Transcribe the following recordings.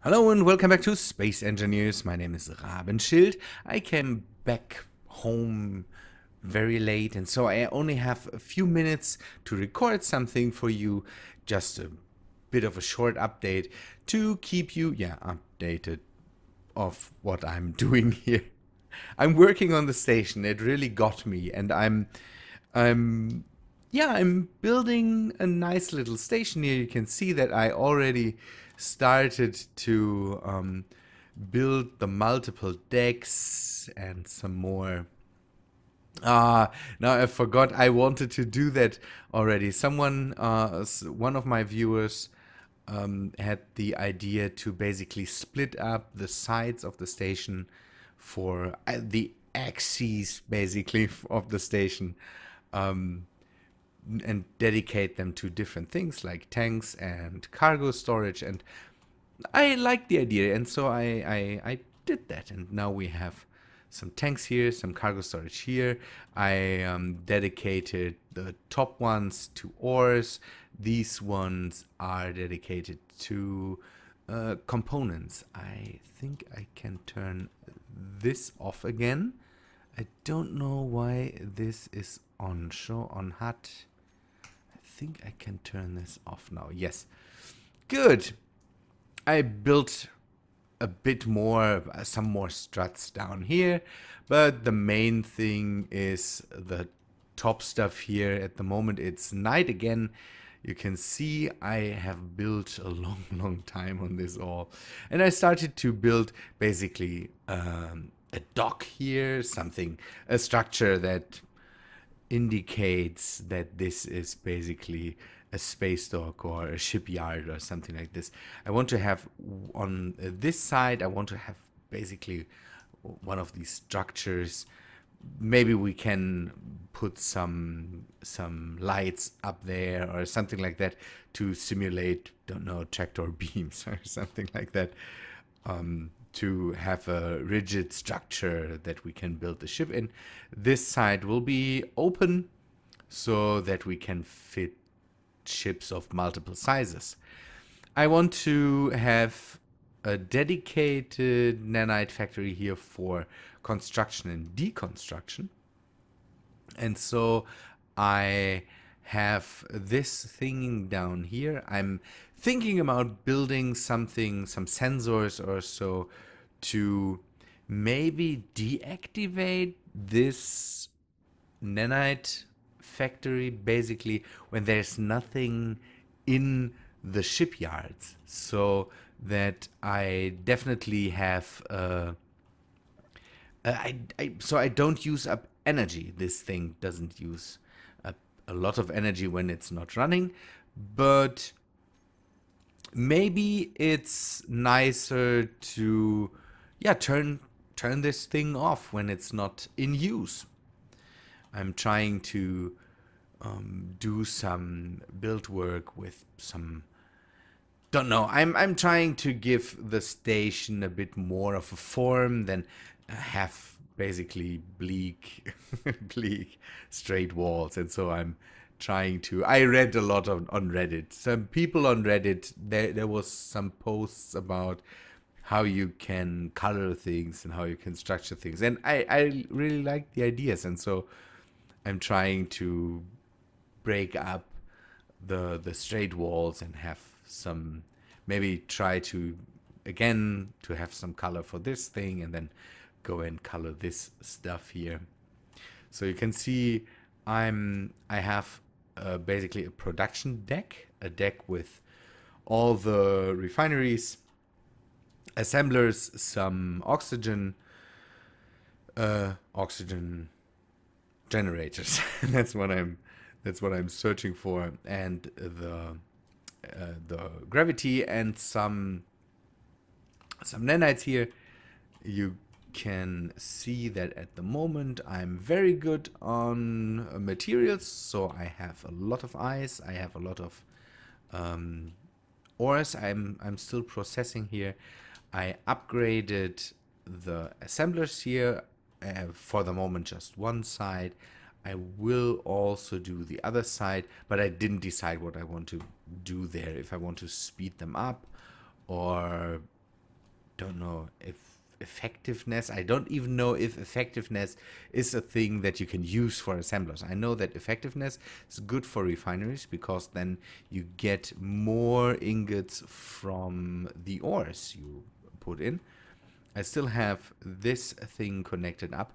Hello and welcome back to Space Engineers. My name is Rabenschild. I came back home very late, and so I only have a few minutes to record something for you. Just a bit of a short update to keep you updated of what I'm doing here. I'm working on the station. It really got me, and I'm building a nice little station here. You can see that I already started to build the multiple decks and some more. Now I forgot I wanted to do that already. One of my viewers had the idea to basically split up the sides of the station for the axes basically of the station. And dedicate them to different things like tanks and cargo storage, and I liked the idea, and so I did that, and now we have some tanks here, some cargo storage here. I dedicated the top ones to ores. These ones are dedicated to components. I think I can turn this off again. I don't know why this is on. Show on HUD. I think I can turn this off now. Yes. Good. I built a bit more, some more struts down here, but the main thing is the top stuff here. At the moment it's night again. You can see I have built a long time on this all, and I started to build basically a dock here, a structure that indicates that this is basically a space dock or a shipyard or something like this. I want to have on this side, I want to have basically one of these structures. Maybe we can put some lights up there or something like that to simulate, don't know, tractor beams or something like that. To have a rigid structure that we can build the ship in. This side will be open so that we can fit ships of multiple sizes. I want to have a dedicated nanite factory here for construction and deconstruction. And so I have this thing down here. I'm thinking about building something, some sensors or so, to maybe deactivate this nanite factory basically when there's nothing in the shipyards, so that I definitely have so I don't use up energy. This thing doesn't use up a lot of energy when it's not running, but maybe it's nicer to turn this thing off when it's not in use. I'm trying to do some build work with some, don't know, I'm trying to give the station a bit more of a form than have basically bleak straight walls. And so I'm trying to, I read a lot on Reddit. Some people on Reddit, there was some posts about how you can color things and how you can structure things, and I really like the ideas, and so I'm trying to break up the straight walls and have some, maybe try to again to have some color for this thing, and then go and color this stuff here. So you can see I have basically a production deck, a deck with all the refineries, assemblers, some oxygen generators. that's what I'm searching for, and the gravity, and some nanites here. You can see that at the moment I'm very good on materials, so I have a lot of ice, I have a lot of ores. I'm still processing here. I upgraded the assemblers here, for the moment just one side. I will also do the other side, but I didn't decide what I want to do there, if I want to speed them up or don't know if effectiveness. I don't even know if effectiveness is a thing that you can use for assemblers. I know that effectiveness is good for refineries because then you get more ingots from the ores you put in. I still have this thing connected up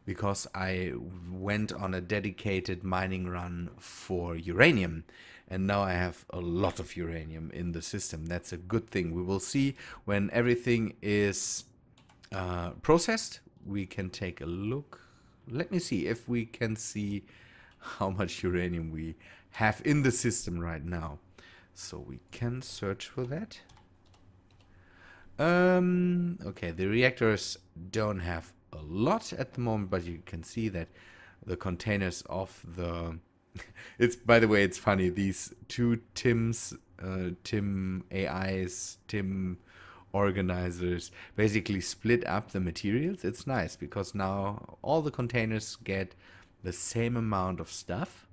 because I went on a dedicated mining run for uranium. And now I have a lot of uranium in the system. That's a good thing. We will see when everything is processed. We can take a look. Let me see if we can see how much uranium we have in the system right now. So we can search for that. Okay, the reactors don't have a lot at the moment, but you can see that the containers of the it's, by the way, it's funny, these two Tims, Tim AIs, Tim organizers basically split up the materials. It's nice because now all the containers get the same amount of stuff.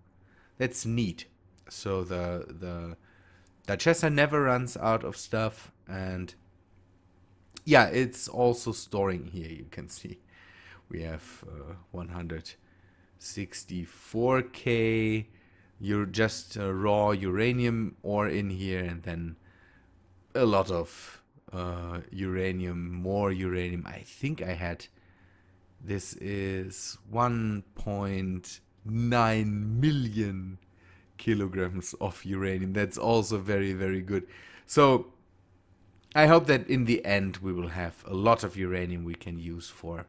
That's neat. So the digester never runs out of stuff, and yeah, it's also storing here. You can see we have 164k you're just raw uranium ore in here, and then a lot of uranium, more uranium. I think I had, this is 1.9 million kilograms of uranium. That's also very, very good. So I hope that in the end we will have a lot of uranium we can use for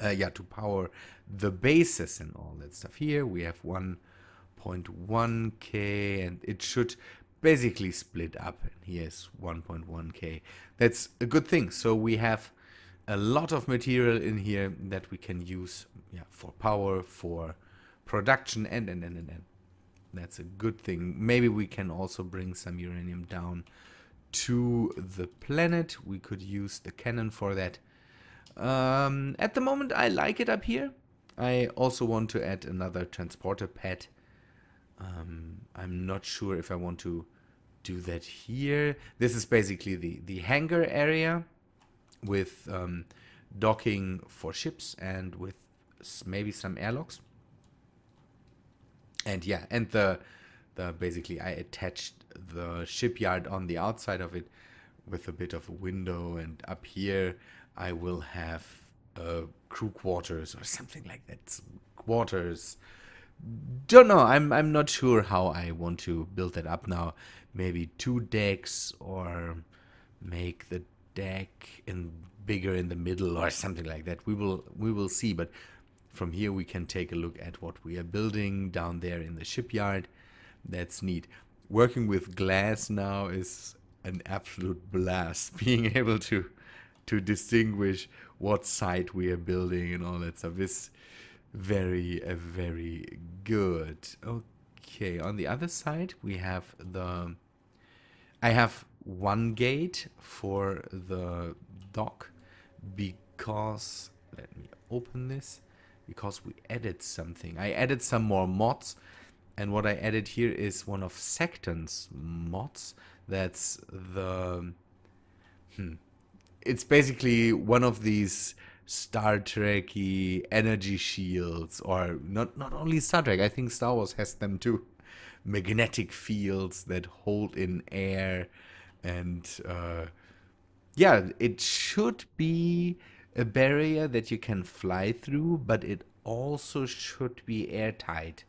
to power the bases and all that stuff. Here we have 1.1k, and it should basically split up. And here's 1.1k. That's a good thing. So we have a lot of material in here that we can use for power, for production, and. That's a good thing. Maybe we can also bring some uranium down to the planet. We could use the cannon for that. At the moment I like it up here. I also want to add another transporter pad. I'm not sure if I want to do that here. This is basically the hangar area with docking for ships and with maybe some airlocks. And yeah, and the basically I attached the shipyard on the outside of it with a bit of a window, and up here I will have crew quarters or something like that. Quarters. Don't know. I'm not sure how I want to build that up now. Maybe 2 decks, or make the deck bigger in the middle or something like that. We will see. But from here we can take a look at what we are building down there in the shipyard. That's neat. Working with glass now is an absolute blast. Being able to distinguish what side we are building and all that stuff is very, very good. Okay, on the other side we have I have one gate for the dock because, let me open this, because we added something. I added some more mods, and what I added here is one of Secton's mods. That's the it's basically one of these Star Trek-y energy shields, or not only Star Trek, I think Star Wars has them too. Magnetic fields that hold in air, and yeah, it should be a barrier that you can fly through, but it also should be airtight.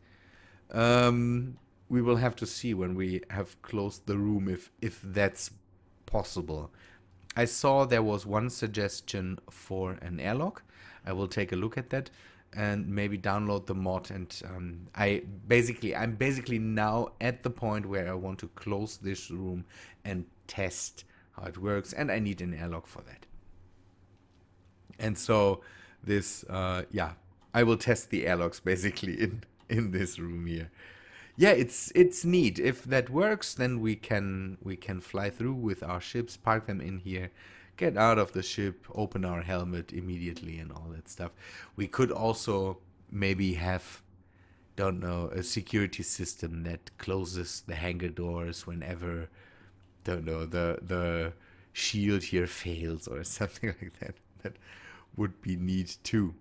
We will have to see when we have closed the room if that's possible. I saw there was one suggestion for an airlock. I will take a look at that and maybe download the mod. And I'm basically now at the point where I want to close this room and test how it works, and I need an airlock for that. And so this, I will test the airlocks basically in this room here. Yeah, it's neat. If that works, then we can fly through with our ships, park them in here, get out of the ship, open our helmet immediately, and all that stuff. We could also maybe have, don't know, a security system that closes the hangar doors whenever, don't know, the shield here fails or something like that. That would be neat too.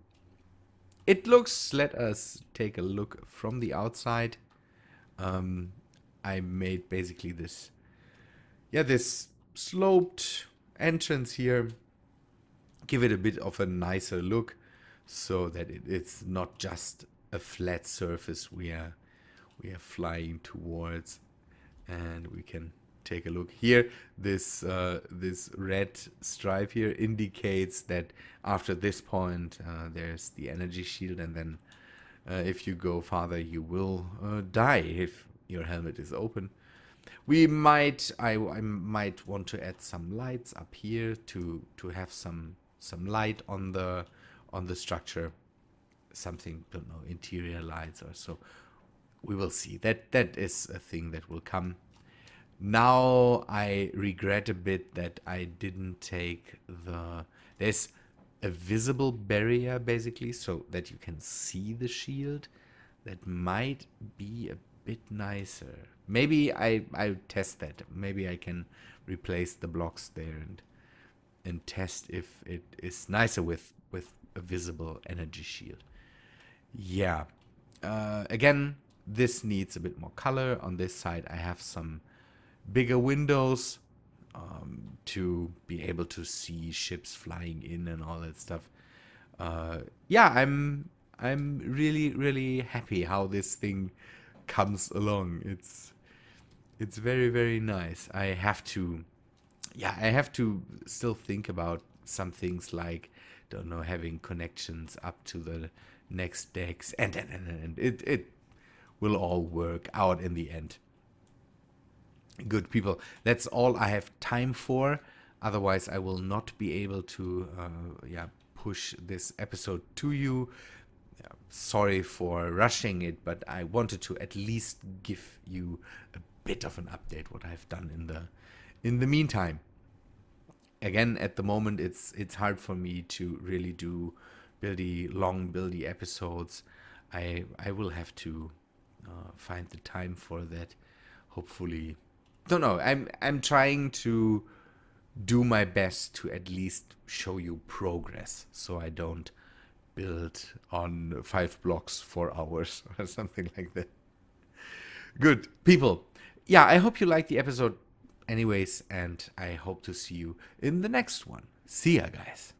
It looks, let us take a look from the outside. I made basically this, this sloped entrance here. Give it a bit of a nicer look so that it's not just a flat surface we are flying towards. And we can take a look here. This red stripe here indicates that after this point there's the energy shield, and then if you go farther you will die if your helmet is open. I might want to add some lights up here to have some light on the structure, something, don't know, interior lights or so. We will see. That is a thing that will come. Now I regret a bit that I didn't take there's a visible barrier basically so that you can see the shield. That might be a bit nicer. Maybe I'll test that. Maybe I can replace the blocks there and test if it is nicer with a visible energy shield. Yeah. Again, this needs a bit more color. On this side I have some bigger windows to be able to see ships flying in and all that stuff. Yeah, I'm really happy how this thing comes along. It's very, very nice. I have to still think about some things like, don't know, having connections up to the next decks, and it will all work out in the end. Good people, that's all I have time for. Otherwise I will not be able to push this episode to you. Sorry for rushing it, but I wanted to at least give you a bit of an update what I've done in the meantime. Again, at the moment it's hard for me to really do long buildy episodes. I will have to find the time for that. Hopefully, don't know. I'm trying to do my best to at least show you progress, so I don't build on 5 blocks for hours or something like that. Good people. Yeah, I hope you liked the episode anyways, and I hope to see you in the next one. See ya, guys.